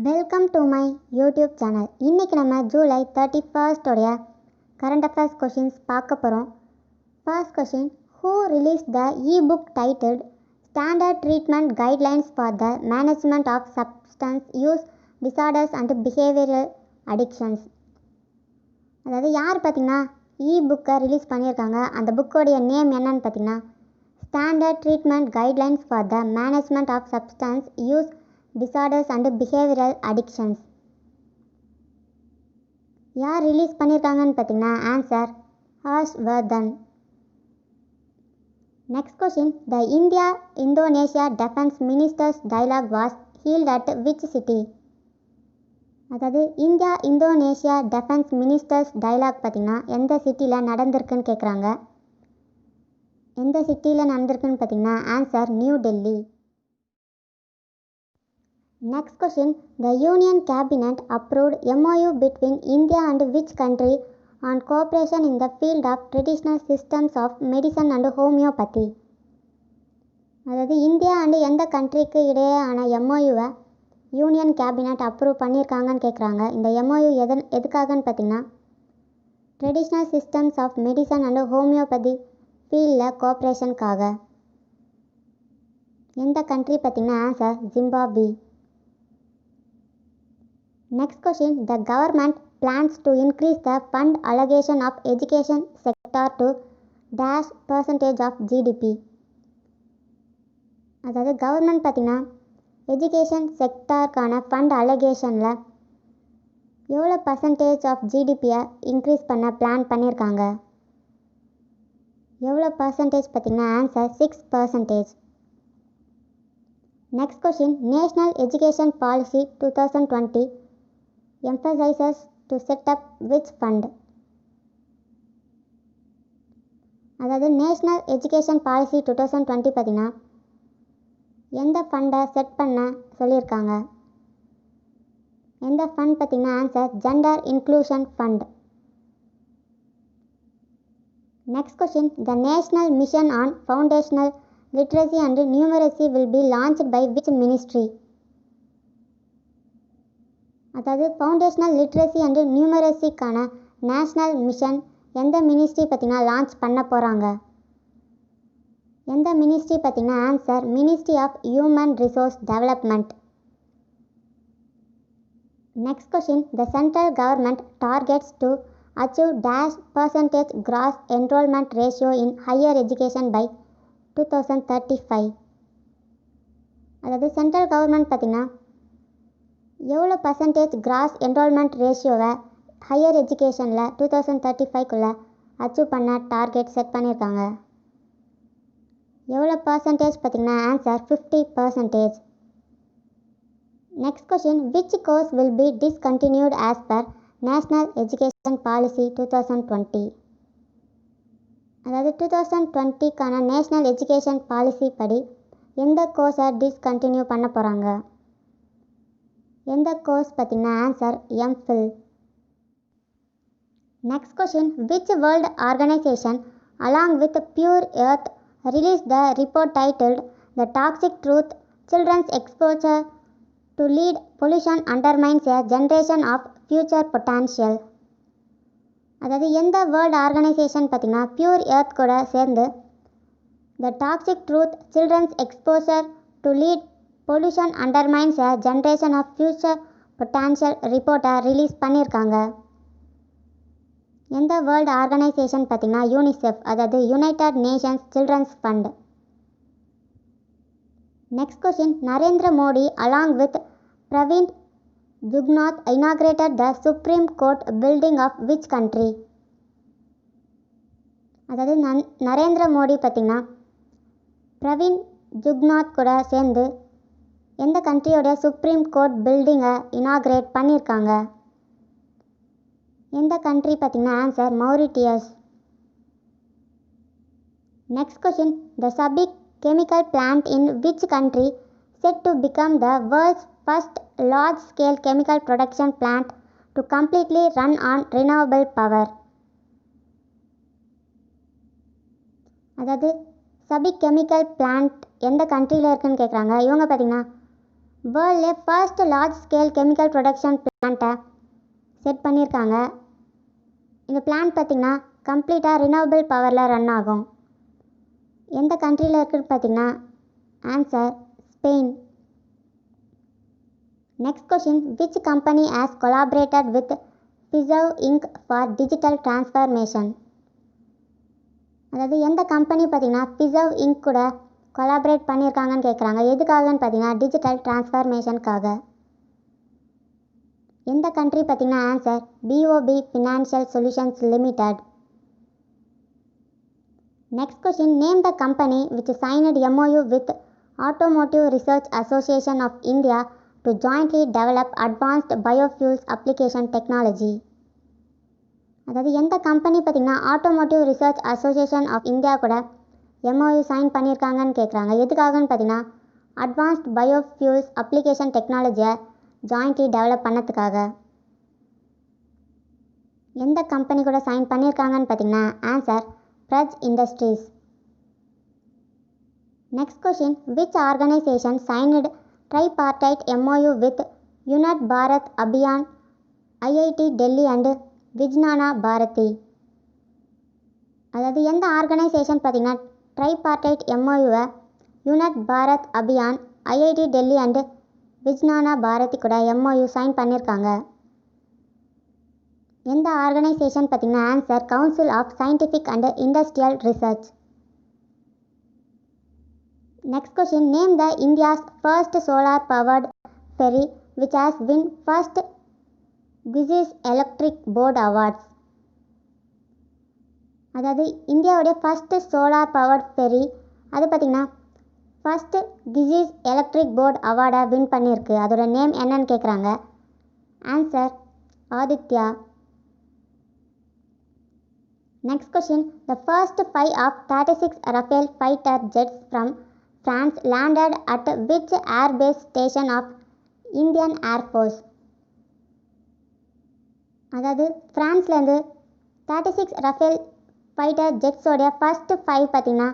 Welcome to my YouTube channel. இன்றைக்கி நம்ம ஜூலை 31 உடைய கரண்ட் அஃபேர்ஸ் கொஷின்ஸ் பார்க்க போகிறோம். First question, who release the ebook titled standard treatment guidelines for the management of substance use disorders and behavioural addictions. அதாவது யார் பார்த்திங்கன்னா இ-புக்கை release பண்ணியிருக்காங்க, அந்த புக்கோடைய நேம் என்னன்னு பார்த்திங்கன்னா standard treatment guidelines for the management of substance use disorders and behavioural addictions. யார் release பண்ணியிருக்காங்கன்னு பார்த்தீங்கன்னா answer Harshvardhan. Next question, the India Indonesia defence ministers dialogue was held at which city. அதாவது இந்தியா-இந்தோனேஷியா டிஃபென்ஸ் மினிஸ்டர்ஸ் டயலாக் பார்த்திங்கன்னா எந்த சிட்டியில் நடந்திருக்குன்னு கேட்குறாங்க. எந்த சிட்டியில் நடந்திருக்குன்னு பார்த்தீங்கன்னா answer new Delhi. Next question, the Union Cabinet approved MOU between India and which country on cooperation in the field of traditional systems of medicine and homeopathy. அதாவது இந்தியா அண்டு எந்த கண்ட்ரிக்கு இடையேயான எம்ஓயுவை யூனியன் கேபினட் அப்ரூவ் பண்ணியிருக்காங்கன்னு கேட்குறாங்க. இந்த MOU எதுக்காகன்னு பார்த்தீங்கன்னா traditional systems of medicine and homoeopathy field கோஆப்ரேஷனுக்காக. எந்த கண்ட்ரி பார்த்தீங்கன்னா answer Zimbabwe. Next question, the government plans to increase the fund allocation of education sector to dash percentage of GDP. அதாவது government பார்த்திங்கன்னா எஜுகேஷன் செக்டாருக்கான ஃபண்ட் அலோகேஷனில் எவ்வளோ percentage of ஜிடிபியை increase பண்ண plan பண்ணியிருக்காங்க. எவ்வளோ percentage பார்த்திங்கன்னா answer 6%. Next question, national education policy 2020 emphasizes to set up which fund. அதாவது national education policy 2020 பார்த்திங்கன்னா எந்த ஃபண்டை செட் பண்ண சொல்லியிருக்காங்க. எந்த ஃபண்ட் பார்த்திங்கன்னா answer gender inclusion fund. Next question, the national mission on foundational literacy and numeracy will be launched by which ministry. அதாவது foundational literacy and நியூமரசிக்கான நேஷ்னல் மிஷன் எந்த மினிஸ்ட்ரி பார்த்திங்கன்னா லான்ச் பண்ண போகிறாங்க. எந்த மினிஸ்ட்ரி பார்த்திங்கன்னா answer ministry of human resource development. Next question, the central government targets to achieve dash percentage gross enrolment ratio in higher education by 2035. அதாவது central government பார்த்திங்கன்னா எவ்வளோ பர்சன்டேஜ் கிராஸ் என்ரோல்மெண்ட் ரேஷியோவை higher எஜுகேஷனில் 2035க்குள்ளே achieve பண்ண target set பண்ணியிருக்காங்க. எவ்வளோ percentage பார்த்திங்கன்னா answer 50%. Next question, which course will be discontinued as per national education policy 2020. அதாவது 2020க்கான national education policy படி எந்த கோர்ஸை டிஸ்கண்டினியூ பண்ண போகிறாங்க. எந்த கோர்ஸ் பார்த்திங்கன்னா answer MPhil. Next question, which world organisation along with Pure Earth release the report titled the toxic truth children's exposure to lead pollution undermines a generation of future potential. அதாவது எந்த world organisation பார்த்திங்கன்னா Pure Earth கூட சேர்ந்து the toxic truth children's exposure to lead pollution undermines a generation of future potential ரிப்போர்ட்டை release பண்ணியிருக்காங்க. எந்த world organisation பார்த்திங்கன்னா UNICEF, அதாவது United Nations children's fund. Next question, Narendra Modi along with Pravind Jugnauth inaugurated the supreme court building of which country. அதாவது நரேந்திர மோடி பார்த்திங்கன்னா பிரவீன் ஜுக்நாத் கூட சேர்ந்து எந்த கண்ட்ரியோடைய சுப்ரீம் கோர்ட் பில்டிங்கை இனாகிரேட் பண்ணியிருக்காங்க. எந்த கண்ட்ரி பார்த்திங்கன்னா answer Mauritius. Next question, the SABIC chemical plant in which country set to become the world's first large scale chemical production plant to completely run on renewable power. அதாவது SABIC chemical plant எந்த கண்ட்ரியில் இருக்குதுன்னு கேட்குறாங்க. இவங்க பார்த்திங்கன்னா வேர்ல்ட்லே first large scale chemical production பிளான்ட்டை set பண்ணியிருக்காங்க. இந்த பிளான்ட் பார்த்திங்கன்னா கம்ப்ளீட்டாக ரினவபிள் பவரில் ரன் ஆகும். எந்த கண்ட்ரியில் இருக்குதுன்னு பார்த்திங்கன்னா answer Spain. Next question, which company has collaborated with Fiserv Inc for digital transformation? அதாவது எந்த கம்பெனி பார்த்திங்கன்னா பிசர்வ் இங்க் கூட கொலாபரேட் பண்ணியிருக்காங்கன்னு கேட்குறாங்க. எதுக்காகன்னு பார்த்தீங்கன்னா டிஜிட்டல் டிரான்ஸ்ஃபர்மேஷனுக்காக. எந்த கண்ட்ரி பார்த்தீங்கன்னா answer BOB financial solutions limited. Next question, name the company which signed MOU with automotive research association of India to jointly develop advanced biofuels application technology. அதாவது எந்த கம்பெனி பார்த்திங்கன்னா automotive research association of India கூட MOU sign பண்ணியிருக்காங்கன்னு கேட்குறாங்க. எதுக்காகன்னு பார்த்தீங்கன்னா advanced biofuels application டெக்னாலஜியை jointly develop பண்ணதுக்காக. எந்த கம்பெனி கூட சைன் பண்ணியிருக்காங்கன்னு பார்த்தீங்கன்னா answer Praj industries. Next question, which organisation signed tripartite MOU with unite Bharat Abhiyan, IIT Delhi and Vijnana Bharati. அதாவது எந்த ஆர்கனைசேஷன் பார்த்தீங்கன்னா ட்ரைபார்டைட் MOUவை யுனைட் பாரத் அபியான், IIT டெல்லி அண்டு விஜ்ஞானா பாரதி கூட MOU சைன் பண்ணியிருக்காங்க. எந்த ஆர்கனைசேஷன் பார்த்தீங்கன்னா answer council of scientific and industrial research. Next question, name the India's first solar powered ferry which has win first Gussies electric boat awards. அதாவது இந்தியாவுடைய first solar powered ferry அது பார்த்திங்கன்னா first Gussies electric boat அவார்டை win பண்ணியிருக்கு. அதோட name என்னன்னு கேட்குறாங்க. Answer Aditya. Next question, the first 5 of 36 Rafale fighter jets from France landed at which airbase station of Indian air force. அதாவது ஃப்ரான்ஸ்லேருந்து 36 ரஃபேல் ஃபைட்டர் ஜெட்ஸோடைய ஃபஸ்ட்டு 5 பார்த்திங்கன்னா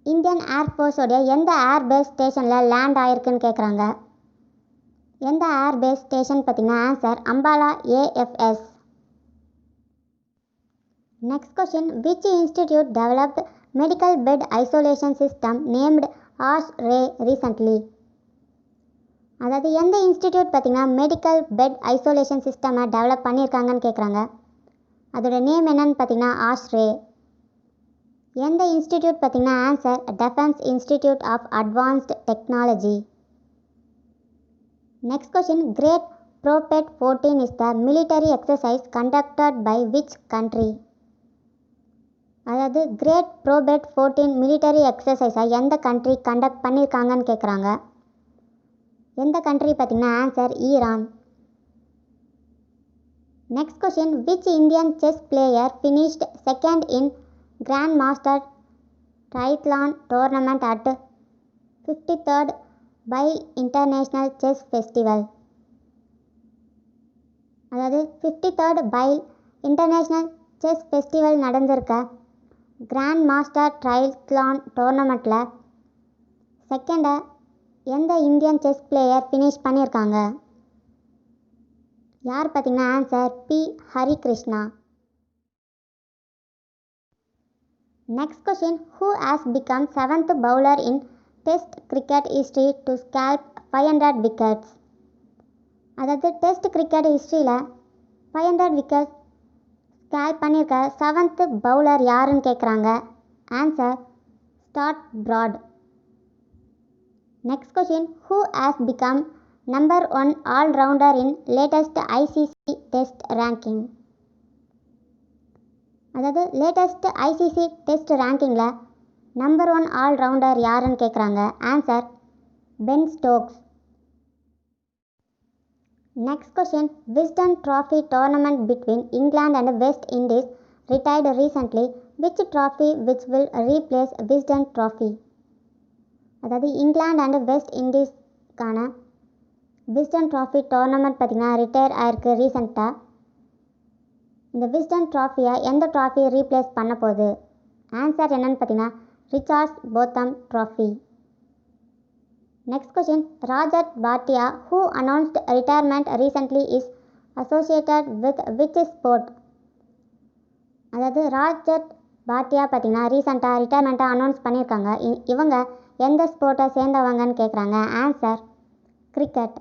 இந்தியன் ஏர்ஃபோர்ஸோடைய எந்த ஏர்பேஸ் ஸ்டேஷனில் லேண்ட் ஆகிருக்குன்னு கேட்குறாங்க. எந்த ஏர்பேஸ் ஸ்டேஷன் பார்த்திங்கன்னா answer Ambala AFS. Next question, which institute developed medical bed isolation system named Aashray recently. அதாவது எந்த இன்ஸ்டிடியூட் பார்த்திங்கன்னா மெடிக்கல் பெட் ஐசோலேஷன் சிஸ்டமை டெவலப் பண்ணியிருக்காங்கன்னு கேட்குறாங்க. அதோட நேம் என்னன்னு பார்த்தீங்கன்னா ஆஷ் ரே. எந்த இன்ஸ்டிடியூட் பார்த்தீங்கன்னா answer defence institute of advanced technology. Next question, great prophet 14 is the military exercise conducted by which country. அதாவது கிரேட் ப்ரோபெட் 14 மிலிட்டரி எக்ஸசைஸை எந்த கண்ட்ரி கண்டக்ட் பண்ணியிருக்காங்கன்னு கேட்குறாங்க. எந்த கண்ட்ரி பார்த்தீங்கன்னா answer Iran. Next question, which Indian chess player finished second in grand master triathlon tournament at 53rd Biel international chess festival. அதாவது 53rd Biel international chess festival நடந்திருக்க grand master triathlon டோர்னமெண்ட்டில் செகண்டை எந்த Indian chess player finish பண்ணியிருக்காங்க. யார் பார்த்தீங்கன்னா answer P. Harikrishna. Next question, who has become 7th bowler in test cricket history to scalp 500 wickets. அதாவது test cricket ஹிஸ்ட்ரியில் 500 wicket scalp பண்ணியிருக்க 7th bowler யாருன்னு கேட்குறாங்க. Answer Stuart Broad. Next question, who has become number 1 allrounder in latest ICC test ranking. அதாவது latest ICC test ரேங்கிங்கில் number 1 allrounder யாருன்னு கேட்குறாங்க. Answer Ben Stokes. Next question, Wisden trophy tournament between England and West Indies retired recently which trophy which will replace Wisden trophy. அதாவது England and West இண்டீஸ்க்கான Wisden trophy tournament பார்த்திங்கன்னா retire ஆயிருக்கு ரீசெண்டாக. இந்த Wisden ட்ராஃபியை எந்த trophy replace பண்ண போகுது. Answer என்னன்னு பார்த்தீங்கன்னா Richards Botham trophy. Next question, Rajat Bhatia who announced retirement recently is associated with which sport? அதாவது ராஜத் பாட்டியா பார்த்தீங்கன்னா ரீசெண்டாக ரிட்டையர்மெண்ட்டை அனௌன்ஸ் பண்ணியிருக்காங்க. இவங்க எந்த ஸ்போர்ட்டை சேர்ந்தவங்கன்னு கேட்குறாங்க. Answer cricket.